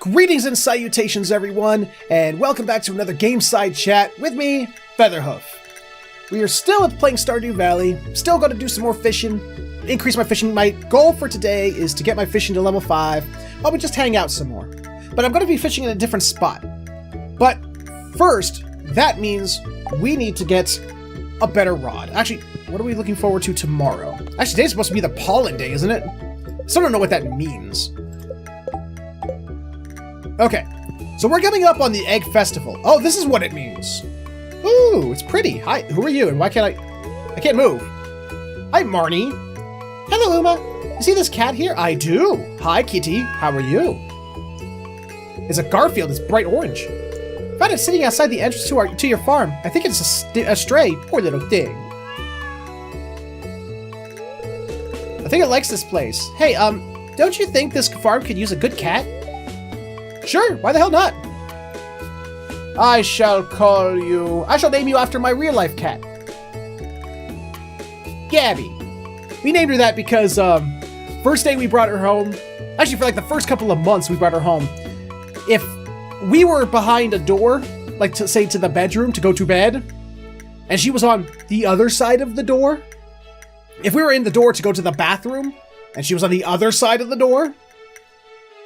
Greetings and salutations, everyone, and welcome back to another Gameside Chat with me, Featherhoof. We are still playing Stardew Valley, still going to do some more fishing, increase my fishing. My goal for today is to get my fishing to level 5, while we just hang out some more. But I'm going to be fishing in a different spot. But first, that means we need to get a better rod. Actually, what are we looking forward to tomorrow? Actually, today's supposed to be the pollen day, isn't it? Still don't know what that means. Okay, so we're coming up on the Egg Festival. Oh, this is what it means. Ooh, it's pretty. Hi, who are you and why can't I can't move. Hi, Marnie. Hello, Uma. You see this cat here? I do. Hi, kitty. How are you? It's a Garfield. It's bright orange. Found it sitting outside the entrance to your farm. I think it's a stray. Poor little thing. I think it likes this place. Hey, don't you think this farm could use a good cat? Sure, why the hell not? I shall name you after my real-life cat. Gabby. We named her that because, first day we brought her home, actually for like the first couple of months we brought her home, if we were behind a door, like to say to the bedroom to go to bed, and she was on the other side of the door, if we were in the door to go to the bathroom, and she was on the other side of the door,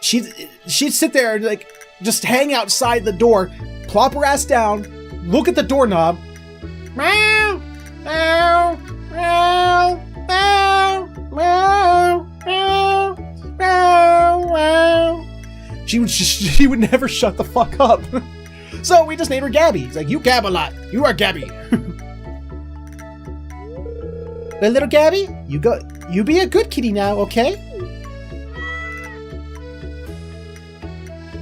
she'd sit there and like just hang outside the door, plop her ass down, look at the doorknob. Meow, meow, meow, meow, meow, meow, meow, meow. She would never shut the fuck up. So we just named her Gabby. It's like, you gab a lot. You are Gabby. But little Gabby, you be a good kitty now, okay?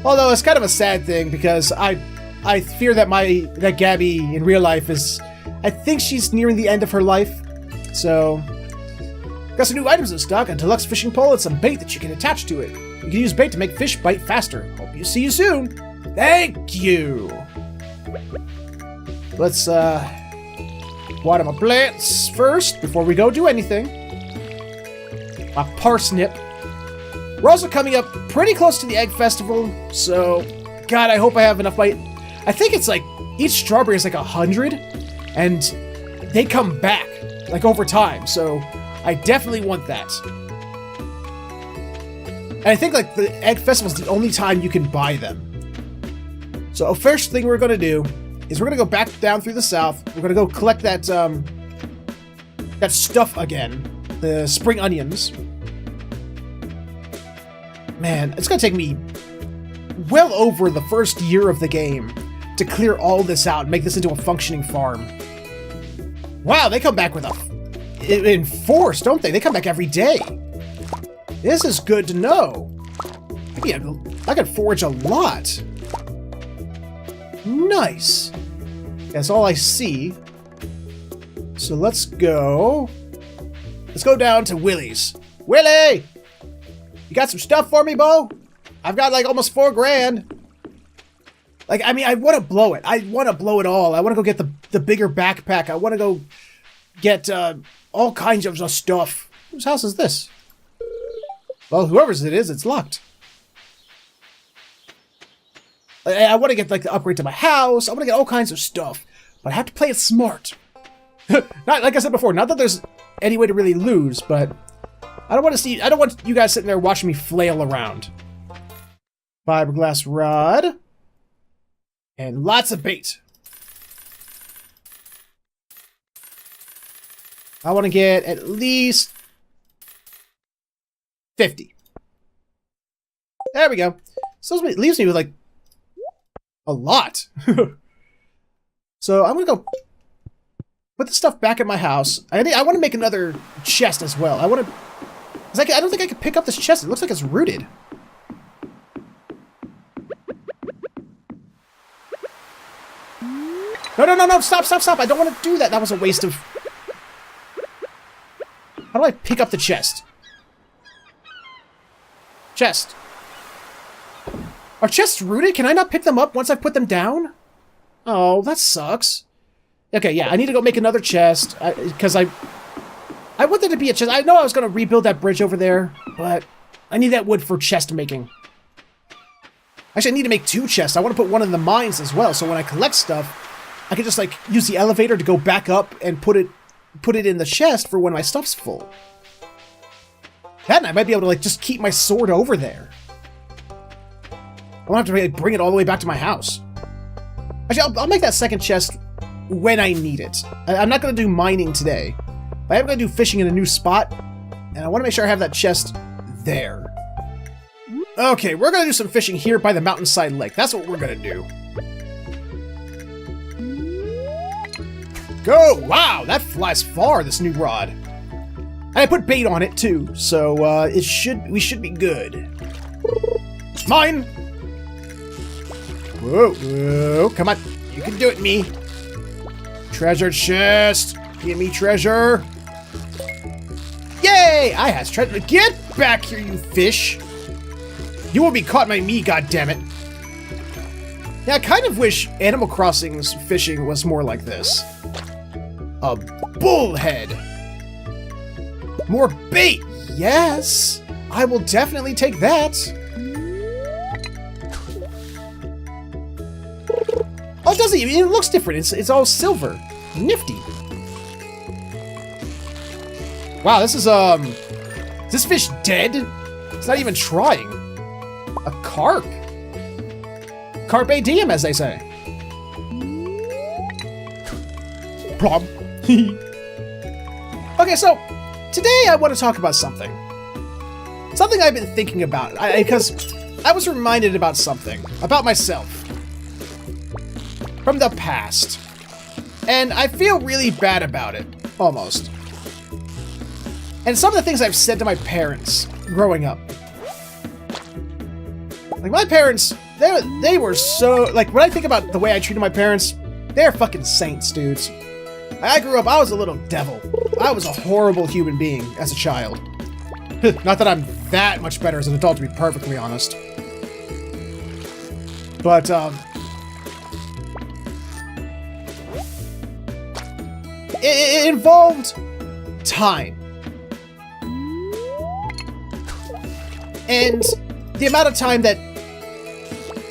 Although it's kind of a sad thing because I fear that that Gabby in real life I think she's nearing the end of her life. So, got some new items in stock, a deluxe fishing pole and some bait that you can attach to it. You can use bait to make fish bite faster. Hope you see you soon. Thank you. Let's water my plants first before we go do anything. My parsnip. We're also coming up pretty close to the Egg Festival, so God, I hope I have enough bite. I think it's like each strawberry is like 100, and they come back like over time. So I definitely want that. And I think like the Egg Festival is the only time you can buy them. So first thing we're gonna do is we're gonna go back down through the south. We're gonna go collect that that stuff again, the spring onions. Man, it's gonna take me well over the first year of the game to clear all this out and make this into a functioning farm. Wow, they come back with in force, don't they? They come back every day. This is good to know. Maybe I could forage a lot. Nice. That's all I see. So let's go. Let's go down to Willie's. Willie! You got some stuff for me, Bo? I've got like almost 4 grand. Like, I mean, I want to blow it. I want to blow it all. I want to go get the bigger backpack. I want to go get all kinds of stuff. Whose house is this? Well, whoever's it is, it's locked. I want to get like the upgrade to my house. I want to get all kinds of stuff. But I have to play it smart. Not like I said before, not that there's any way to really lose, but I don't want you guys sitting there watching me flail around. Fiberglass rod. And lots of bait. I want to get at least 50. There we go. So it leaves me with like a lot. So I'm going to go put the stuff back at my house. I want to make another chest as well. I don't think I can pick up this chest. It looks like it's rooted. No, stop. I don't want to do that. That was a waste of... How do I pick up the chest? Chest. Are chests rooted? Can I not pick them up once I've put them down? Oh, that sucks. Okay, yeah, I need to go make another chest. Because I want there to be a chest. I know I was going to rebuild that bridge over there, but I need that wood for chest making. Actually, I need to make 2 chests. I want to put one in the mines as well, so when I collect stuff, I can just, like, use the elevator to go back up and put it in the chest for when my stuff's full. That, and I might be able to, like, just keep my sword over there. I won't have to, like, bring it all the way back to my house. Actually, I'll make that second chest when I need it. I'm not going to do mining today. But I am going to do fishing in a new spot, and I want to make sure I have that chest there. Okay, we're going to do some fishing here by the mountainside lake. That's what we're going to do. Go! Wow, that flies far, this new rod. And I put bait on it, too, so we should be good. Mine! Whoa, whoa, come on. You can do it, me. Treasure chest. Give me treasure. Yay! I has treasure. Get back here, you fish. You won't be caught by me, goddammit. Yeah, I kind of wish Animal Crossing's fishing was more like this. A bullhead. More bait. Yes. I will definitely take that. Oh, it doesn't even. It looks different. It's all silver. Nifty. Wow, this is this fish dead? It's not even trying. A carp. Carpe diem, as they say. Plum. Okay, so today I want to talk about something. Something I've been thinking about, because I was reminded about something, about myself. From the past. And I feel really bad about it, almost. And some of the things I've said to my parents growing up. Like, my parents, they were so... Like, when I think about the way I treated my parents, they're fucking saints, dudes. I grew up, I was a little devil. I was a horrible human being as a child. Not that I'm that much better as an adult, to be perfectly honest. But, it involved time. And the amount of time that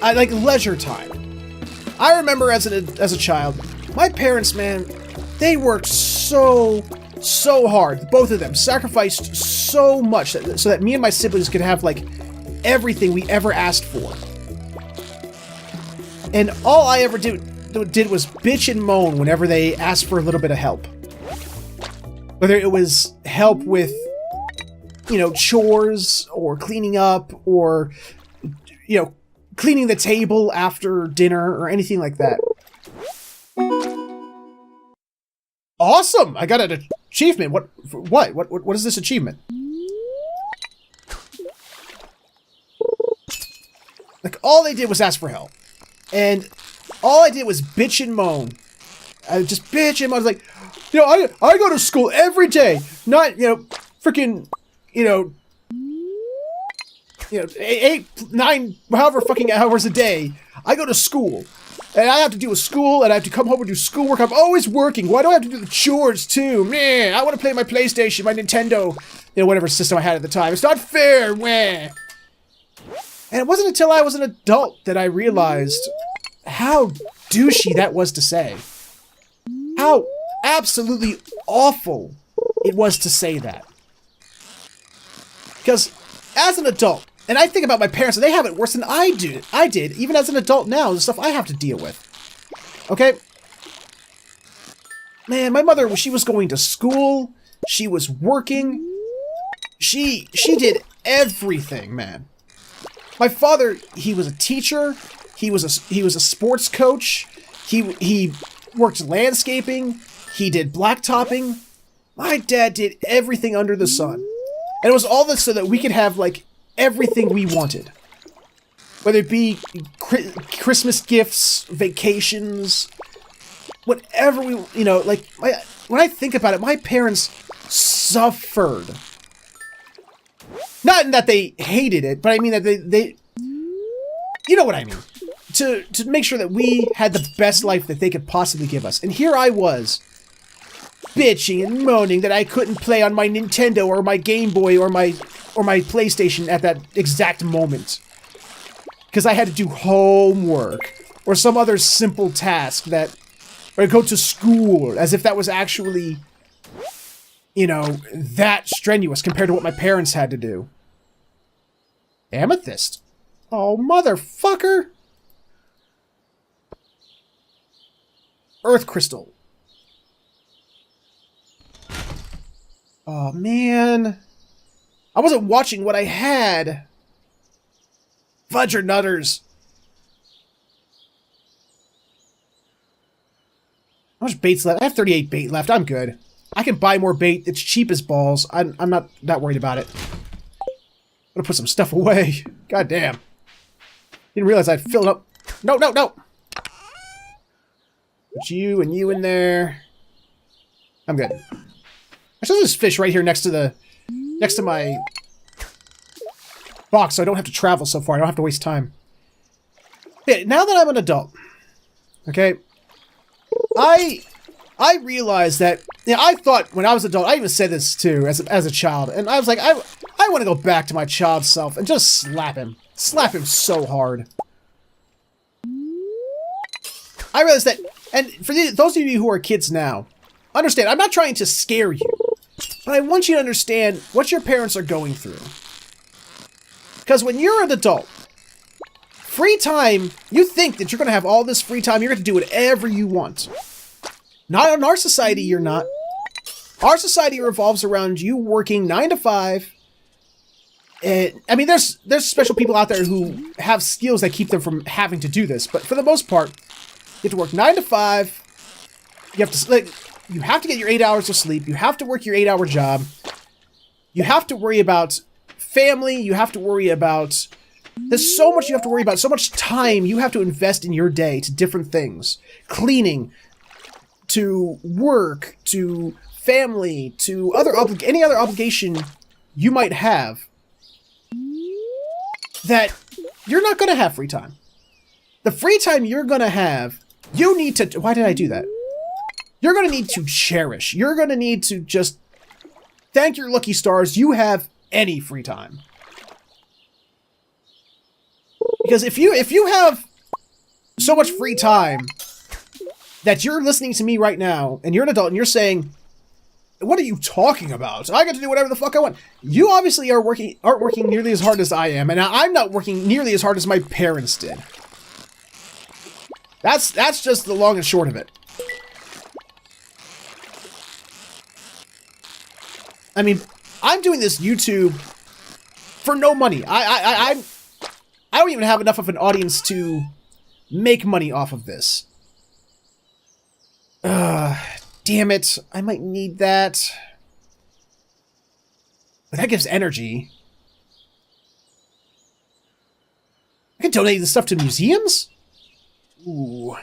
I like leisure time. I remember as a child, my parents, man, they worked so hard. Both of them sacrificed so much so that me and my siblings could have like everything we ever asked for. And all I ever did was bitch and moan whenever they asked for a little bit of help. Whether it was help with, you know, chores or cleaning up or, you know, cleaning the table after dinner or anything like that. Awesome! I got an achievement. What is this achievement? Like, all they did was ask for help. And all I did was bitch and moan. I would just bitch and moan. I was like, you know, I go to school every day. Not, you know, freaking, you know, 8, 9, however fucking hours a day. I go to school. And I have to do a school, and I have to come home and do schoolwork. I'm always working. Why do I have to do the chores, too? Man, I want to play my PlayStation, my Nintendo, you know, whatever system I had at the time. It's not fair, meh. And it wasn't until I was an adult that I realized how douchey that was to say. How absolutely awful it was to say that. Because as an adult, and I think about my parents, and they have it worse than I did, even as an adult now, the stuff I have to deal with. Okay? Man, my mother, she was going to school, she was working, she did everything, man. My father, he was a teacher, he was a sports coach, he worked landscaping, he did blacktopping. My dad did everything under the sun. And it was all this so that we could have, like, everything we wanted. Whether it be Christmas gifts, vacations, whatever we, you know, like, when I think about it, my parents suffered. Not in that they hated it, but I mean that they you know what I mean. To make sure that we had the best life that they could possibly give us. And here I was, bitching and moaning that I couldn't play on my Nintendo or my Game Boy or my PlayStation at that exact moment. because I had to do homework or some other simple task that, or go to school, as if that was actually, you know, that strenuous compared to what my parents had to do. Amethyst. Oh, motherfucker. Earth crystal. Oh, man. I wasn't watching what I had. Fudger nutters. How much bait's left? I have 38 bait left. I'm good. I can buy more bait. It's cheap as balls. I'm not that worried about it. I'm gonna put some stuff away. God damn. Didn't realize I'd filled up. No, no, no. Put you and you in there. I'm good. I should just fish right here next to my box, so I don't have to travel so far. I don't have to waste time. Okay, now that I'm an adult, okay, I realized that, you know, I thought when I was an adult, I even said this too as a child, and I was like, I want to go back to my child self and just slap him so hard. I realized that, and for those of you who are kids now, understand, I'm not trying to scare you, but I want you to understand what your parents are going through. Because when you're an adult, free time, you think that you're going to have all this free time, you're going to do whatever you want. Not in our society, you're not. Our society revolves around you working 9 to 5. And, I mean, there's special people out there who have skills that keep them from having to do this. But for the most part, you have to work 9 to 5. You have to get your 8 hours of sleep. You have to work your 8-hour job. You have to worry about family. You have to worry about... There's so much you have to worry about. So much time you have to invest in your day to different things. Cleaning, to work, to family, to any other obligation you might have, that you're not going to have free time. The free time you're going to have, you need to... Why did I do that? You're going to need to cherish. You're going to need to just thank your lucky stars you have any free time. Because if you have so much free time that you're listening to me right now, and you're an adult, and you're saying, what are you talking about? I get to do whatever the fuck I want. You obviously aren't working nearly as hard as I am, and I'm not working nearly as hard as my parents did. That's just the long and short of it. I mean, I'm doing this YouTube for no money. I don't even have enough of an audience to make money off of this. Damn it. I might need that. But that gives energy. I can donate this stuff to museums? Ooh.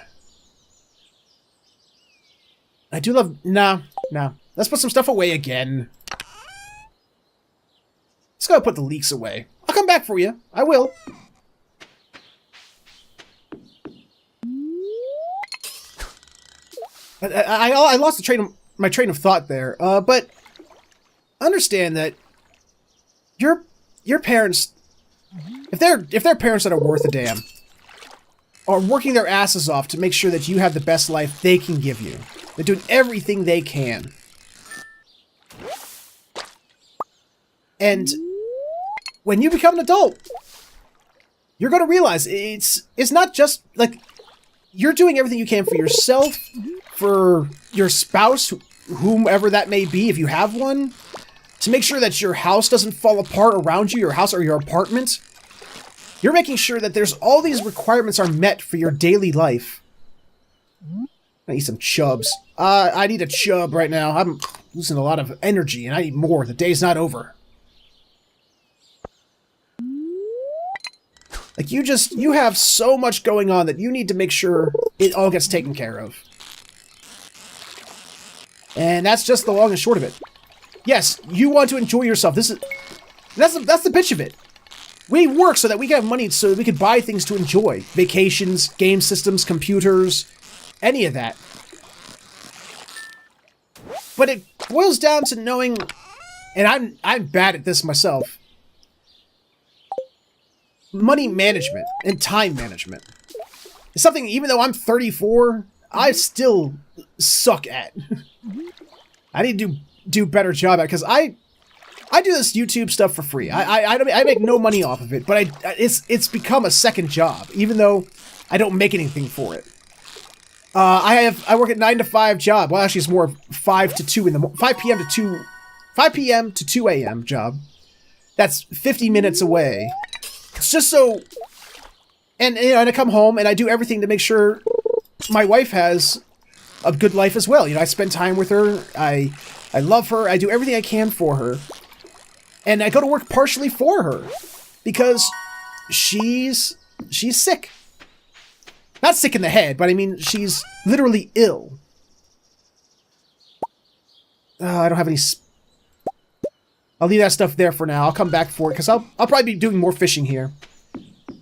I do love... Nah. Let's put some stuff away again. Let's go put the leeks away. I'll come back for you. I will. I lost my train of thought there. But understand that your parents, if they're parents that are worth a damn, are working their asses off to make sure that you have the best life they can give you. They're doing everything they can. And when you become an adult, you're going to realize it's not just like you're doing everything you can for yourself, for your spouse, whomever that may be, if you have one, to make sure that your house doesn't fall apart around you, your house or your apartment. You're making sure that there's all these requirements are met for your daily life. I need some chubs. I need a chub right now. I'm losing a lot of energy and I need more. The day's not over. Like, you have so much going on that you need to make sure it all gets taken care of. And that's just the long and short of it. Yes, you want to enjoy yourself. That's the bitch of it. We work so that we get money so that we can buy things to enjoy. Vacations, game systems, computers, any of that. But it boils down to knowing, and I'm bad at this myself. money management and time management. It's something, even though I'm 34, I still suck at. I need to do better job at, because I do this YouTube stuff for free. I make no money off of it, but it's become a second job, even though I don't make anything for it. I work at 9 to 5 job. Well, actually, it's more 5 to 2 in the 5 p.m. to 2 a.m. job. That's 50 minutes away. It's just so, and I come home and I do everything to make sure my wife has a good life as well. I spend time with her. I love her. I do everything I can for her. And I go to work partially for her because she's sick. Not sick in the head, but I mean, she's literally ill. I don't have any... I'll leave that stuff there for now. I'll come back for it, because I'll probably be doing more fishing here.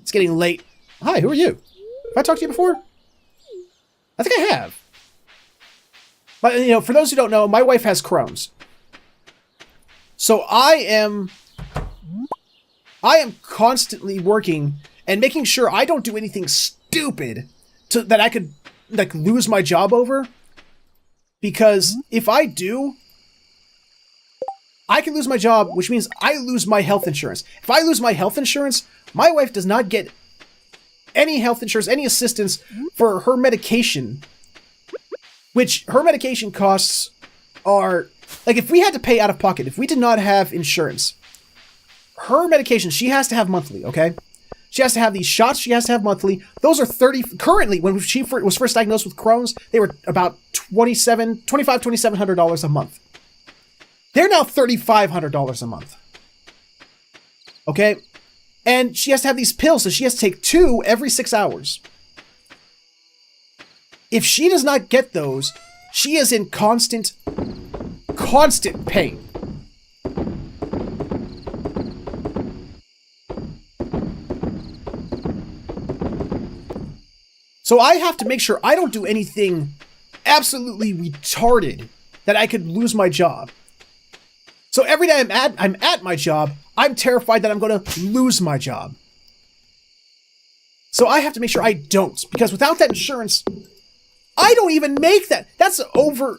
It's getting late. Hi, who are you? Have I talked to you before? I think I have. But, for those who don't know, my wife has Crohn's. So I am constantly working and making sure I don't do anything stupid that I could, lose my job over. Because if I do, I can lose my job, which means I lose my health insurance. If I lose my health insurance, my wife does not get any health insurance, any assistance for her medication, which her medication costs are, if we had to pay out of pocket, if we did not have insurance, her medication, she has to have monthly, okay? She has to have these shots, she has to have monthly. Those are currently, when she was first diagnosed with Crohn's, they were about $2,700 a month. They're now $3,500 a month. Okay? And she has to have these pills, so she has to take 2 every 6 hours. If she does not get those, she is in constant pain. So I have to make sure I don't do anything absolutely retarded that I could lose my job. So every day I'm at my job, I'm terrified that I'm going to lose my job. So I have to make sure I don't, because without that insurance, I don't even make that. That's over,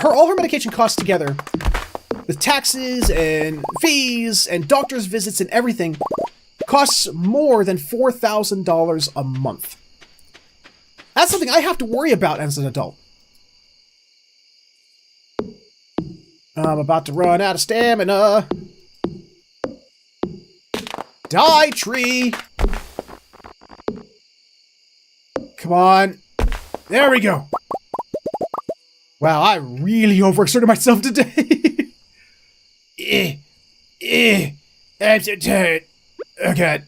all her medication costs together, with taxes and fees and doctor's visits and everything, costs more than $4,000 a month. That's something I have to worry about as an adult. I'm about to run out of stamina. Die, tree! Come on. There we go. Wow, I really overexerted myself today. I'm so tired. Oh, God.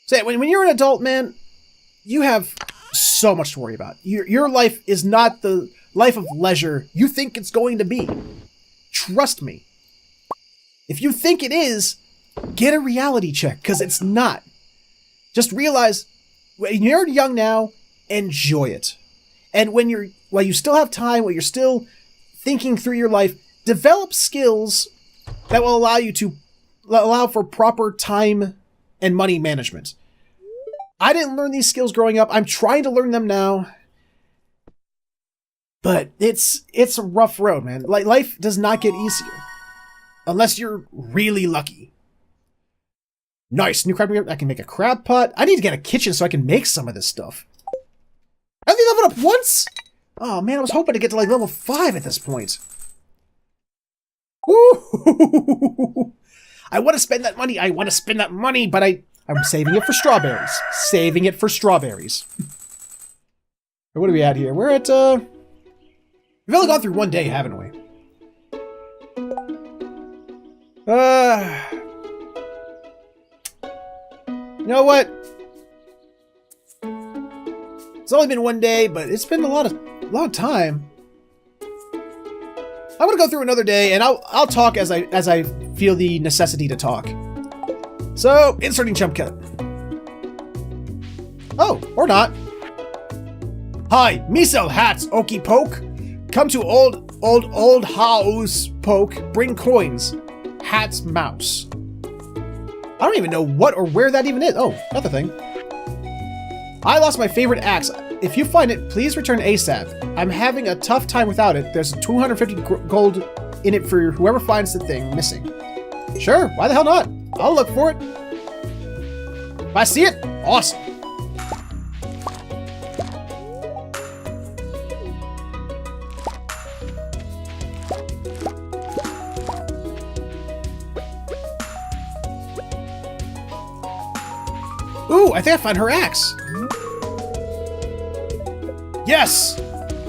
So when you're an adult, man, you have so much to worry about. Your life is not the life of leisure you think it's going to be. Trust me. If you think it is, get a reality check, because it's not. Just realize, when you're young now, enjoy it. And while you still have time, while you're still thinking through your life, develop skills that will allow for proper time and money management. I didn't learn these skills growing up. I'm trying to learn them now. But it's a rough road, man. Life does not get easier. Unless you're really lucky. Nice, new crab. I can make a crab pot. I need to get a kitchen so I can make some of this stuff. I only leveled up once? Oh man, I was hoping to get to level 5 at this point. Woo! I want to spend that money. But I'm saving it for strawberries. Saving it for strawberries. What are we at here? We're at, we've only gone through one day, haven't we? You know what? It's only been one day, but it's been a long time. I'm gonna go through another day, and I'll talk as I feel the necessity to talk. So, inserting jump cut. Oh, or not. Hi, me sell hats, okey poke. Come to old house poke, bring coins. Hats mouse. I don't even know what or where that even is. Oh, another thing. I lost my favorite axe. If you find it, please return ASAP. I'm having a tough time without it. There's 250 gold in it for whoever finds the thing missing. Sure, why the hell not? I'll look for it. If I see it, awesome. Ooh, I think I found her axe. Yes!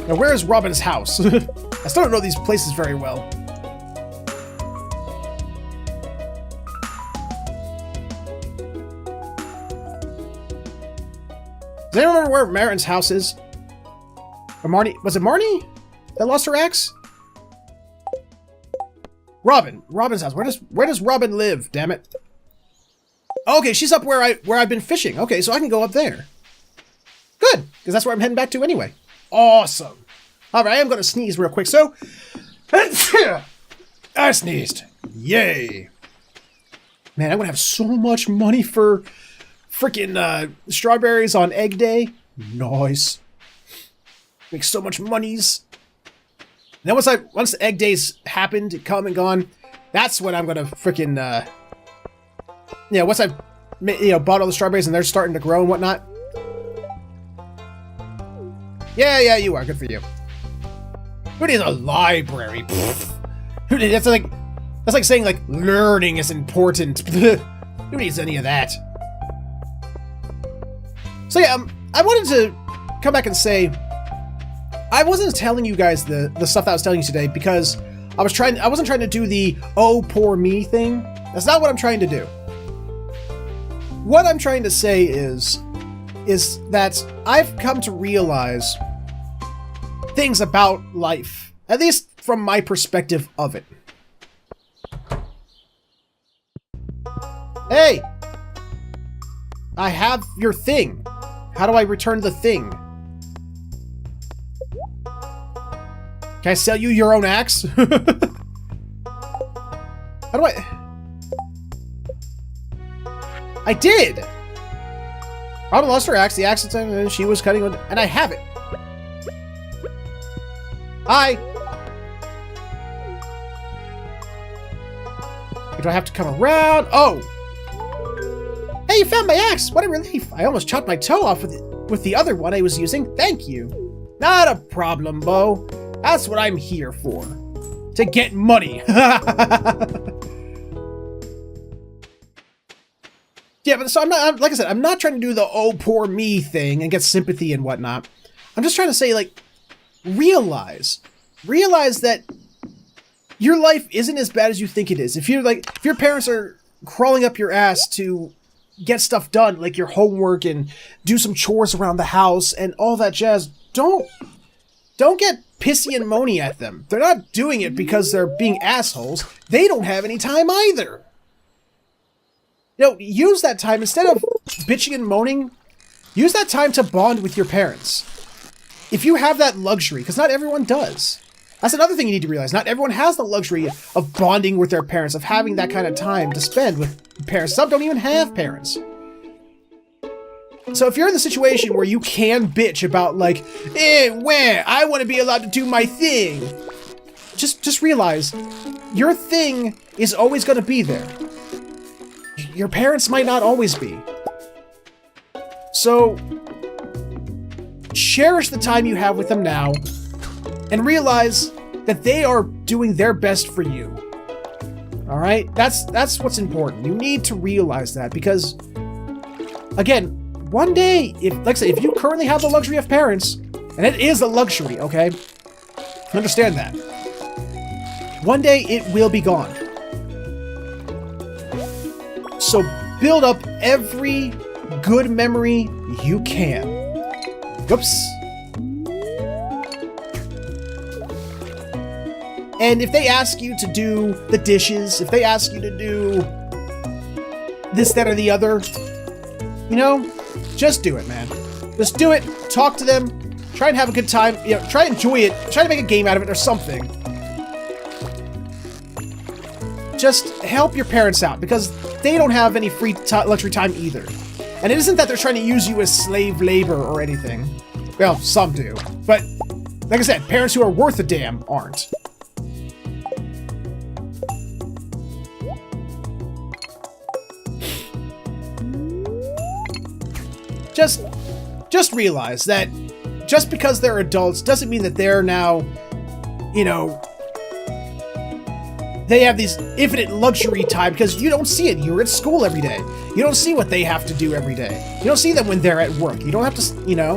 Now where is Robin's house? I still don't know these places very well. Does anyone remember where Marin's house is? Or Marnie? Was it Marnie that lost her axe? Robin's house. Where does Robin live? Damn it! Okay, she's up where I've been fishing. Okay, so I can go up there. Good, because that's where I'm heading back to anyway. Awesome. All right, I'm gonna sneeze real quick. So, I sneezed. Yay! Man, I'm gonna have so much money for freaking strawberries on Egg Day. Nice. Make so much monies. And then once the Egg Days happened, come and gone, that's when I'm gonna freaking yeah. Once I've bought all the strawberries and they're starting to grow and whatnot. Yeah, you are. Good for you. Who needs a library? That's like saying like learning is important. Who needs any of that? So yeah, I wanted to come back and say I wasn't telling you guys the stuff that I was telling you today because I wasn't trying to do the oh poor me thing. That's not what I'm trying to do. What I'm trying to say is that I've come to realize things about life, at least from my perspective of it. Hey! I have your thing. How do I return the thing? Can I sell you your own axe? How do I did! Robin lost her axe, the axe and she was cutting with, and I have it. Hi! Do I have to come around? Oh! Hey, you found my axe! What a relief! I almost chopped my toe off with the other one I was using. Thank you. Not a problem, Bo. That's what I'm here for. To get money. Yeah, but so like I said, I'm not trying to do the oh poor me thing and get sympathy and whatnot. I'm just trying to say, like, realize that your life isn't as bad as you think it is. If your parents are crawling up your ass to get stuff done, like your homework and do some chores around the house and all that jazz, don't get pissy and moany at them. They're not doing it because they're being assholes. They don't have any time either. Use that time, instead of bitching and moaning, use that time to bond with your parents. If you have that luxury, because not everyone does. That's another thing you need to realize. Not everyone has the luxury of bonding with their parents, of having that kind of time to spend with parents. Some don't even have parents. So if you're in the situation where you can bitch about like, where I want to be allowed to do my thing, just realize your thing is always going to be there. Your parents might not always be. So cherish the time you have with them now and realize that they are doing their best for you. All right? That's what's important. You need to realize that because, again, one day, like I say, if you currently have the luxury of parents, and it is a luxury, okay? Understand that. One day it will be gone. So build up every good memory you can. Oops. And if they ask you to do the dishes, if they ask you to do this, that, or the other, just do it, man. Just do it. Talk to them. Try and have a good time. Try and enjoy it. Try to make a game out of it or something. just help your parents out, because they don't have any free luxury time either. And it isn't that they're trying to use you as slave labor or anything. Well, some do. But, like I said, parents who are worth a damn aren't. Just realize that just because they're adults doesn't mean that they're now, you know, they have these infinite luxury time, because you don't see it. You're at school every day. You don't see what they have to do every day. You don't see them when they're at work. You don't have to, you know.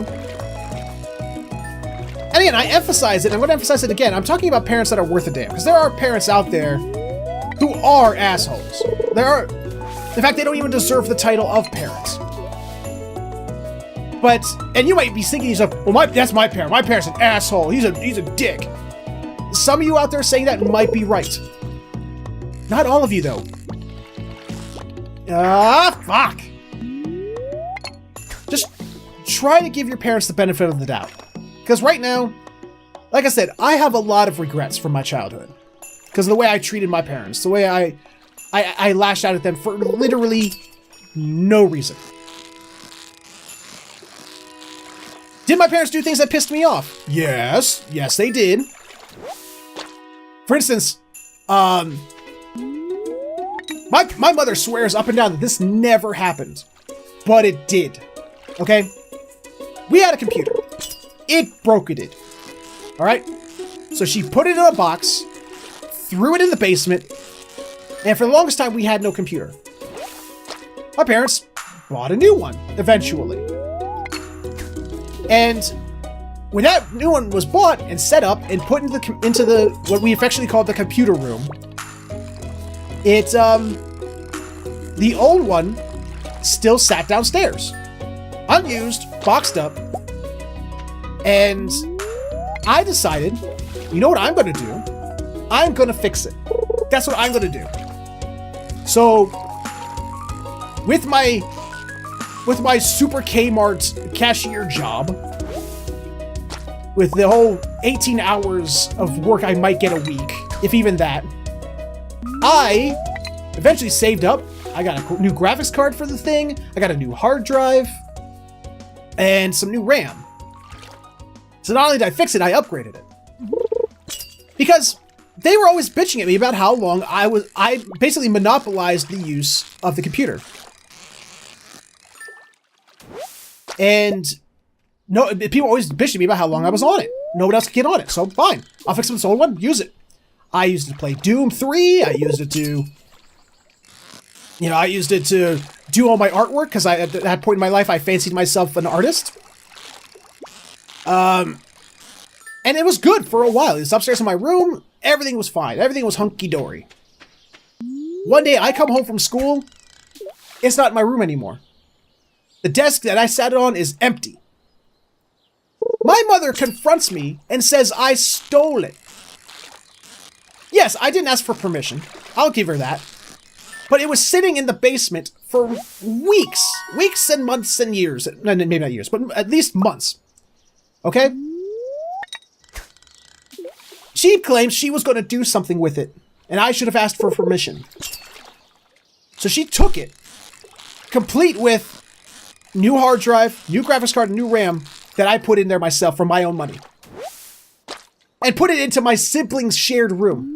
And again, I emphasize it. I'm going to emphasize it again. I'm talking about parents that are worth a damn, because there are parents out there who are assholes. There are, in fact, they don't even deserve the title of parents. But, and you might be thinking to yourself, well, that's my parent. My parent's an asshole. He's a dick. Some of you out there saying that might be right. Not all of you, though. Fuck. Just try to give your parents the benefit of the doubt. Because right now, like I said, I have a lot of regrets from my childhood. Because of the way I treated my parents. The way I lashed out at them for literally no reason. Did my parents do things that pissed me off? Yes. Yes, they did. For instance, my mother swears up and down that this never happened. But it did. Okay? We had a computer. It broke it. Alright? So she put it in a box, threw it in the basement, and for the longest time we had no computer. My parents bought a new one, eventually. And when that new one was bought and set up and put into the what we affectionately called the computer room, it the old one still sat downstairs, unused, boxed up, and I decided, you know what I'm going to do? I'm going to fix it. That's what I'm going to do. So with my Super Kmart cashier job, with the whole 18 hours of work I might get a week, if even that, I eventually saved up. I got a new graphics card for the thing, I got a new hard drive, and some new RAM. So not only did I fix it, I upgraded it. Because they were always bitching at me about how long I basically monopolized the use of the computer. And no, people always bitched at me about how long I was on it. No one else could get on it, so fine. I'll fix this old one, use it. I used it to play Doom 3, I used it to, do all my artwork, because at that point in my life, I fancied myself an artist. And it was good for a while. It was upstairs in my room, everything was fine, everything was hunky-dory. One day, I come home from school, it's not in my room anymore. The desk that I sat on is empty. My mother confronts me and says I stole it. Yes, I didn't ask for permission. I'll give her that. But it was sitting in the basement for weeks. Weeks and months and years. Maybe not years, but at least months. Okay? She claims she was going to do something with it, and I should have asked for permission. So she took it, complete with new hard drive, new graphics card, and new RAM that I put in there myself from my own money. And put it into my siblings' shared room.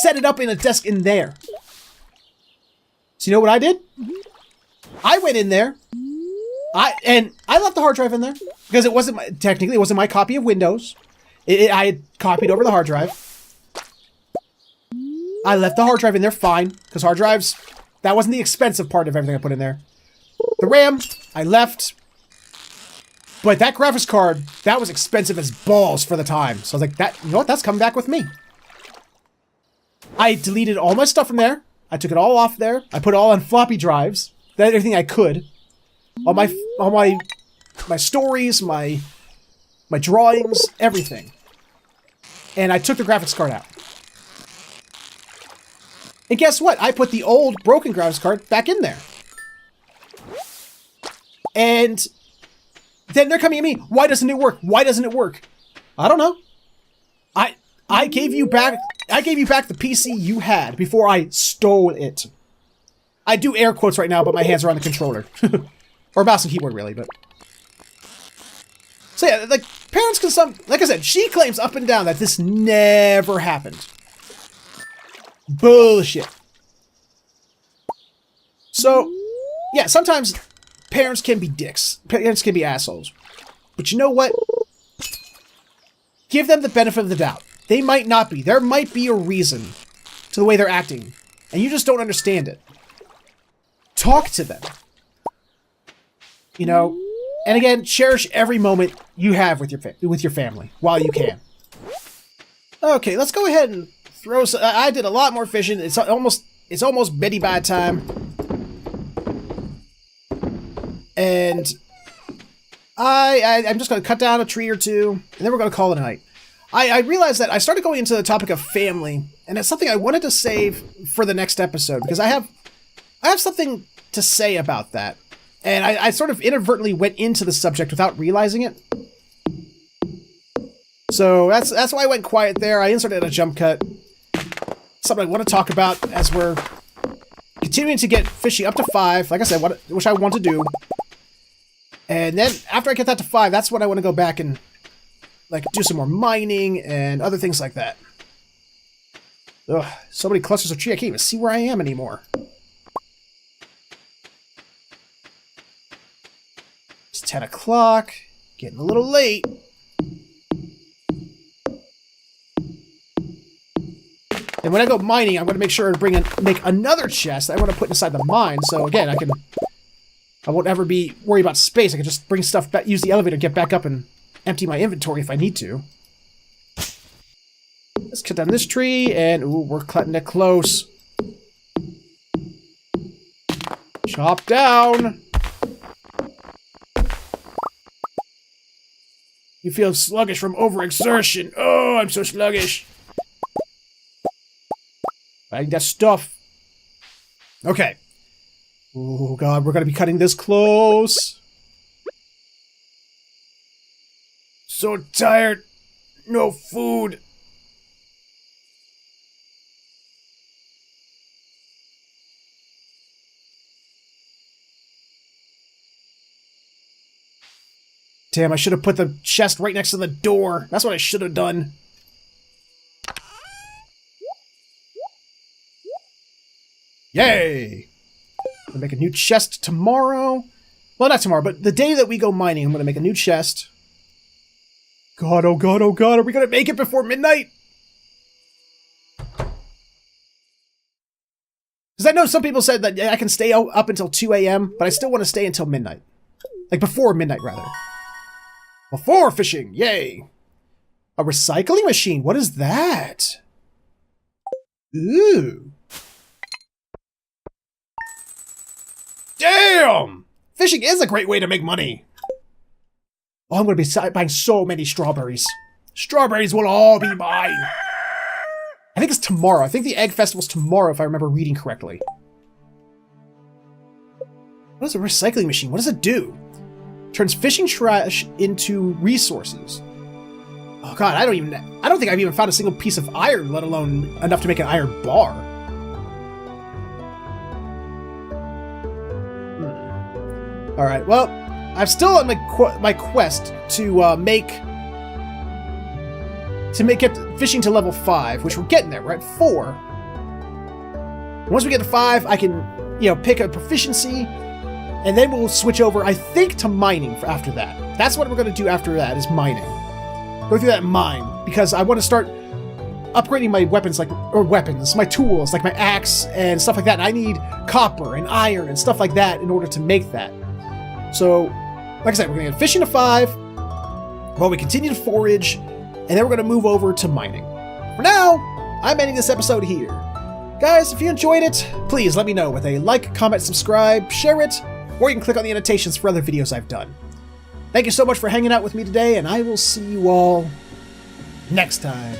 Set it up in a desk in there. So you know what I did? I went in there. I left the hard drive in there. Because it wasn't my copy of Windows. I had copied over the hard drive. I left the hard drive in there fine. Because hard drives, that wasn't the expensive part of everything I put in there. The RAM, I left. But that graphics card, that was expensive as balls for the time. So I was like, you know what? That's coming back with me. I deleted all my stuff from there. I took it all off there. I put it all on floppy drives. Everything I could. All my stories, my drawings, everything. And I took the graphics card out. And guess what? I put the old broken graphics card back in there. And then they're coming at me. Why doesn't it work? Why doesn't it work? I don't know. I gave you back the PC you had before I stole it. I do air quotes right now, but my hands are on the controller. Or mouse and keyboard, really, but... So yeah, like, parents can like I said, she claims up and down that this never happened. Bullshit. So, yeah, sometimes parents can be dicks. Parents can be assholes. But you know what? Give them the benefit of the doubt. They might not be. There might be a reason to the way they're acting, and you just don't understand it. Talk to them. You know, and again, cherish every moment you have with your family while you can. Okay, let's go ahead and throw some... I did a lot more fishing. It's almost Betty Bye time. And I'm just going to cut down a tree or two, and then we're going to call it a night. I realized that I started going into the topic of family, and it's something I wanted to save for the next episode, because I have something to say about that. And I sort of inadvertently went into the subject without realizing it. So that's why I went quiet there. I inserted a jump cut. Something I want to talk about as we're continuing to get fishy up to 5. Like I said, which I want to do. And then after I get that to 5, that's when I want to go back and like do some more mining and other things like that. Ugh, so many clusters of tree, I can't even see where I am anymore. It's 10 o'clock, getting a little late. And when I go mining, I'm going to make sure to make another chest that I want to put inside the mine. So again, I won't ever be worried about space. I can just bring stuff back, use the elevator, get back up, and empty my inventory if I need to. Let's cut down this tree, and ooh, we're cutting it close. Chop down. You feel sluggish from overexertion. Oh, I'm so sluggish. I need that stuff. Okay. Oh god, we're gonna be cutting this close. So tired. No food. Damn, I should have put the chest right next to the door. That's what I should have done. Yay! I'm gonna make a new chest tomorrow. Well, not tomorrow, but the day that we go mining, I'm gonna make a new chest. God, oh god, oh god, are we gonna make it before midnight? Because I know some people said that I can stay up until 2 a.m., but I still want to stay until midnight. Like, before midnight, rather. Before fishing, yay! A recycling machine, what is that? Ooh. Damn! Fishing is a great way to make money. Oh, I'm going to be buying so many strawberries. Strawberries will all be mine. I think it's tomorrow. I think the egg festival's tomorrow, if I remember reading correctly. What is a recycling machine? What does it do? Turns fishing trash into resources. Oh god, I don't think I've even found a single piece of iron, let alone enough to make an iron bar. Alright, well, I'm still on my quest to make it fishing to level 5, which we're getting there. We're at 4. Once we get to 5, I can, pick a proficiency, and then we'll switch over, I think, to mining after that. That's what we're going to do after that, is mining. Go through that mine, because I want to start upgrading my weapons, my tools, like my axe and stuff like that. And I need copper and iron and stuff like that in order to make that. So, like I said, we're going to get fishing to 5, while we continue to forage, and then we're going to move over to mining. For now, I'm ending this episode here. Guys, if you enjoyed it, please let me know with a like, comment, subscribe, share it, or you can click on the annotations for other videos I've done. Thank you so much for hanging out with me today, and I will see you all next time.